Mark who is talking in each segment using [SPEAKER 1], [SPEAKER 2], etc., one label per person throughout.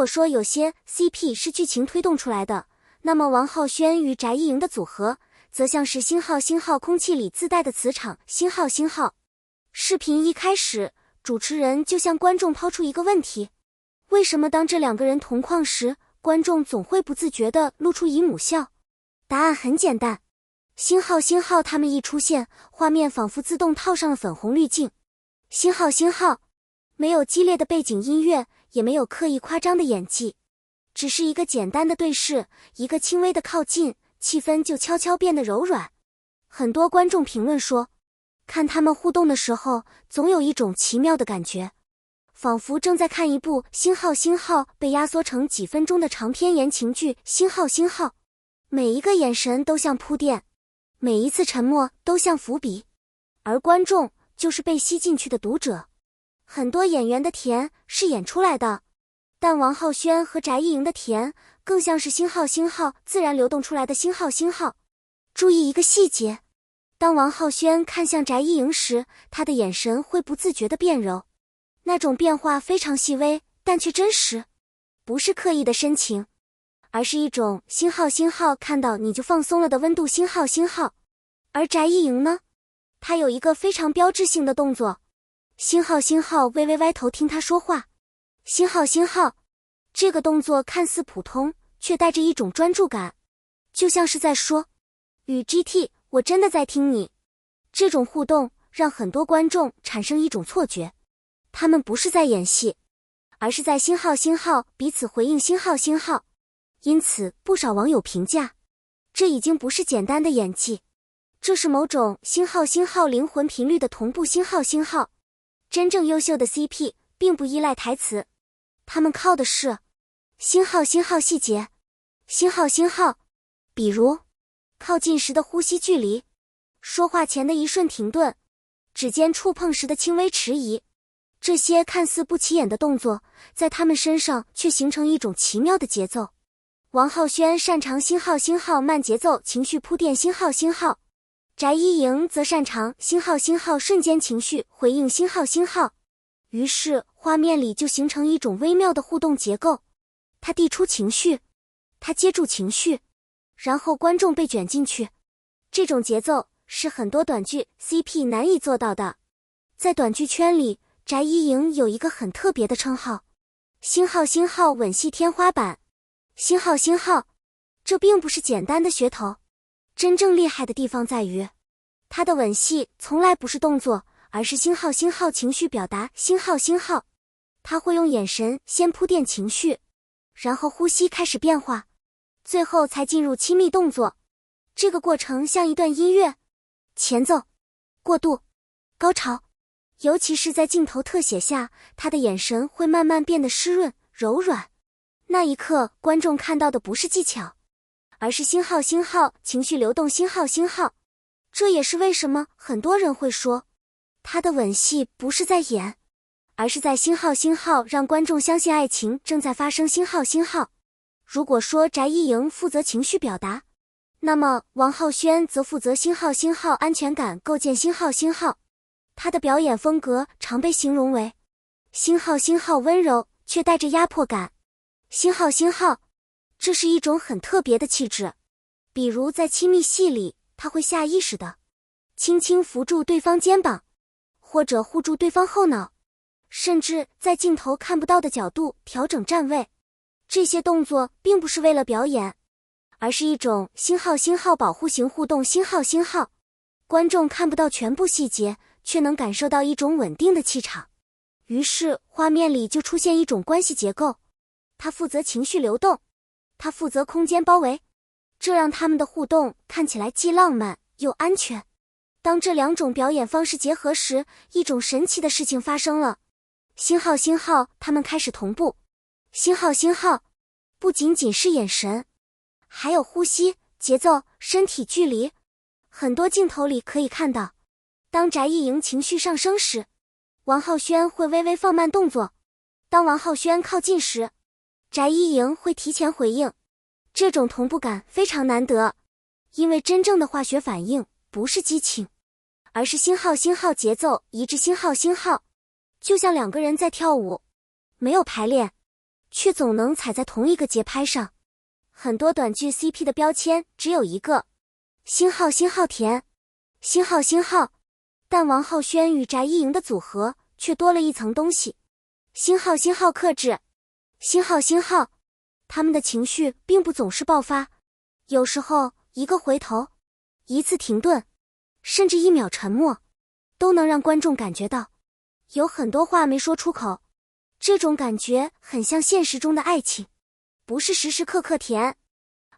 [SPEAKER 1] 果说有些 CP 是剧情推动出来的，那么王浩轩与翟一莹的组合则像是星号空气里自带的磁场星号。视频一开始，主持人就向观众抛出一个问题：为什么当这两个人同框时，观众总会不自觉地露出姨母笑？答案很简单，星号他们一出现，画面仿佛自动套上了粉红滤镜。星号，没有激烈的背景音乐，也没有刻意夸张的演技，只是一个简单的对视，一个轻微的靠近，气氛就悄悄变得柔软。很多观众评论说，看他们互动的时候，总有一种奇妙的感觉，仿佛正在看一部星号被压缩成几分钟的长篇言情剧。星号，每一个眼神都像铺垫，每一次沉默都像伏笔，而观众就是被吸进去的读者。很多演员的甜是演出来的，但王浩轩和翟一莹的甜更像是星号自然流动出来的星号。注意一个细节，当王浩轩看向翟一莹时，他的眼神会不自觉地变柔，那种变化非常细微，但却真实，不是刻意的深情，而是一种星号看到你就放松了的温度。星号。而翟一莹呢，他有一个非常标志性的动作，星号微微歪头听他说话。星号，这个动作看似普通，却带着一种专注感，就像是在说，与 GT， 我真的在听你。这种互动让很多观众产生一种错觉，他们不是在演戏，而是在星号彼此回应。星号。因此不少网友评价，这已经不是简单的演技，这是某种星号灵魂频率的同步。星号。真正优秀的 CP 并不依赖台词，他们靠的是星号细节。星号，比如靠近时的呼吸距离，说话前的一瞬停顿，指尖触碰时的轻微迟疑，这些看似不起眼的动作，在他们身上却形成一种奇妙的节奏。王浩轩擅长星号慢节奏情绪铺垫。星号。翟一莹则擅长星号瞬间情绪回应。星号。于是画面里就形成一种微妙的互动结构，他递出情绪，他接住情绪，然后观众被卷进去。这种节奏是很多短剧 CP 难以做到的。在短剧圈里，翟一莹有一个很特别的称号，星号吻戏天花板。星号，这并不是简单的噱头，真正厉害的地方在于，他的吻戏从来不是动作，而是星号情绪表达。星号，他会用眼神先铺垫情绪，然后呼吸开始变化，最后才进入亲密动作。这个过程像一段音乐，前奏、过渡、高潮，尤其是在镜头特写下，他的眼神会慢慢变得湿润、柔软。那一刻，观众看到的不是技巧，而是星号情绪流动。星号，这也是为什么很多人会说，他的吻戏不是在演，而是在星号让观众相信爱情正在发生。星号。如果说翟一莹负责情绪表达，那么王浩轩则负责星号安全感构建。星号，他的表演风格常被形容为星号温柔却带着压迫感。星号，这是一种很特别的气质，比如在亲密戏里，他会下意识地轻轻扶住对方肩膀，或者护住对方后脑，甚至在镜头看不到的角度调整站位。这些动作并不是为了表演，而是一种星号保护型互动。星号，观众看不到全部细节，却能感受到一种稳定的气场，于是画面里就出现一种关系结构，他负责情绪流动，他负责空间包围，这让他们的互动看起来既浪漫又安全。当这两种表演方式结合时，一种神奇的事情发生了。星号他们开始同步。星号不仅仅是眼神，还有呼吸、节奏、身体距离。很多镜头里可以看到，当翟一莹情绪上升时，王浩轩会微微放慢动作，当王浩轩靠近时，翟一莹会提前回应。这种同步感非常难得，因为真正的化学反应不是激情，而是星号节奏一致。星号就像两个人在跳舞，没有排练，却总能踩在同一个节拍上。很多短剧 CP 的标签只有一个：星号星号甜，星号星号。但王浩轩与翟依莹的组合却多了一层东西：星号星号克制，星号星号。他们的情绪并不总是爆发，有时候一个回头，一次停顿，甚至1秒沉默，都能让观众感觉到有很多话没说出口。这种感觉很像现实中的爱情，不是时时刻刻甜，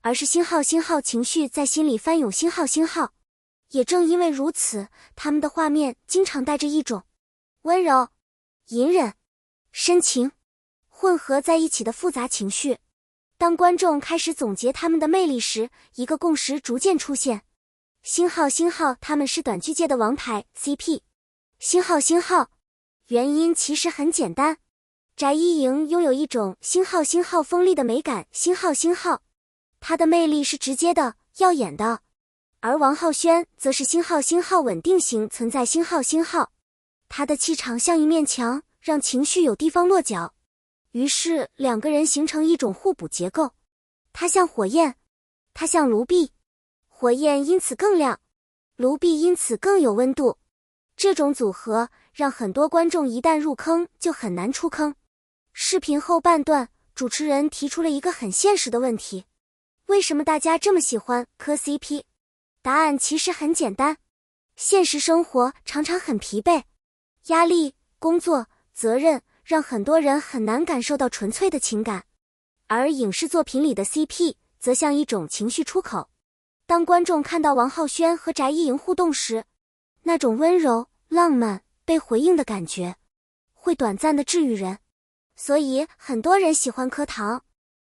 [SPEAKER 1] 而是星号星号情绪在心里翻涌，星号星号。也正因为如此，他们的画面经常带着一种温柔、隐忍、深情混合在一起的复杂情绪。当观众开始总结他们的魅力时，一个共识逐渐出现：星号星号他们是短剧界的王牌 CP。 星号星号，原因其实很简单，翟依莹拥有一种星号星号锋利的美感，星号星号，她的魅力是直接的、耀眼的，而王浩轩则是星号星号稳定型存在，星号星号，他的气场像一面墙，让情绪有地方落脚。于是两个人形成一种互补结构，他像火焰，他像卢碧，火焰因此更亮，卢碧因此更有温度。这种组合让很多观众一旦入坑就很难出坑。视频后半段，主持人提出了一个很现实的问题：为什么大家这么喜欢磕 CP？ 答案其实很简单，现实生活常常很疲惫，压力、工作、责任让很多人很难感受到纯粹的情感，而影视作品里的 CP 则像一种情绪出口。当观众看到王浩轩和翟依莹互动时，那种温柔、浪漫、被回应的感觉，会短暂的治愈人。所以很多人喜欢磕糖，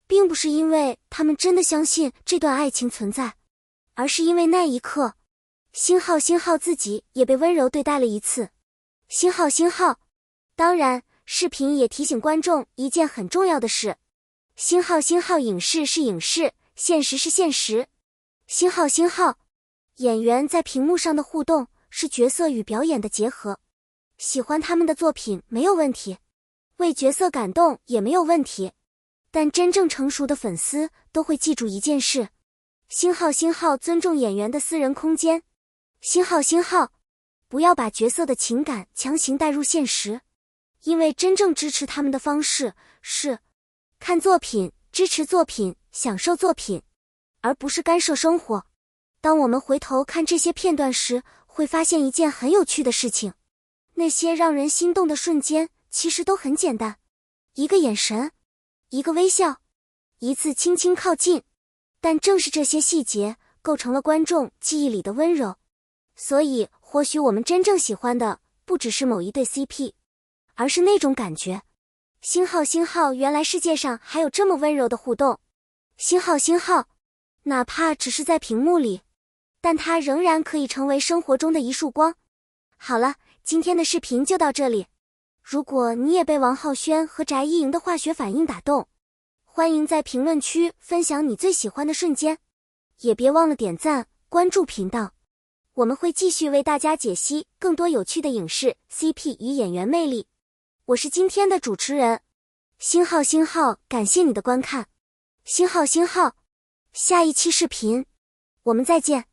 [SPEAKER 1] 并不是因为他们真的相信这段爱情存在，而是因为那一刻，星号星号自己也被温柔对待了一次。星号星号。当然，视频也提醒观众一件很重要的事：星号星号，影视是影视，现实是现实。星号星号，演员在屏幕上的互动是角色与表演的结合。喜欢他们的作品没有问题，为角色感动也没有问题，但真正成熟的粉丝都会记住一件事：星号星号尊重演员的私人空间，星号星号不要把角色的情感强行带入现实，因为真正支持他们的方式是看作品、支持作品、享受作品，而不是干涉生活。当我们回头看这些片段时，会发现一件很有趣的事情：那些让人心动的瞬间其实都很简单，一个眼神，一个微笑，一次轻轻靠近，但正是这些细节构成了观众记忆里的温柔。所以或许我们真正喜欢的不只是某一对 CP， 而是那种感觉：星号星号，原来世界上还有这么温柔的互动。星号星号，哪怕只是在屏幕里，但它仍然可以成为生活中的一束光。好了，今天的视频就到这里。如果你也被王浩轩和翟依莹的化学反应打动，欢迎在评论区分享你最喜欢的瞬间，也别忘了点赞、关注频道。我们会继续为大家解析更多有趣的影视 CP 与演员魅力。我是今天的主持人星号星号，感谢你的观看。星号星号，下一期视频我们再见。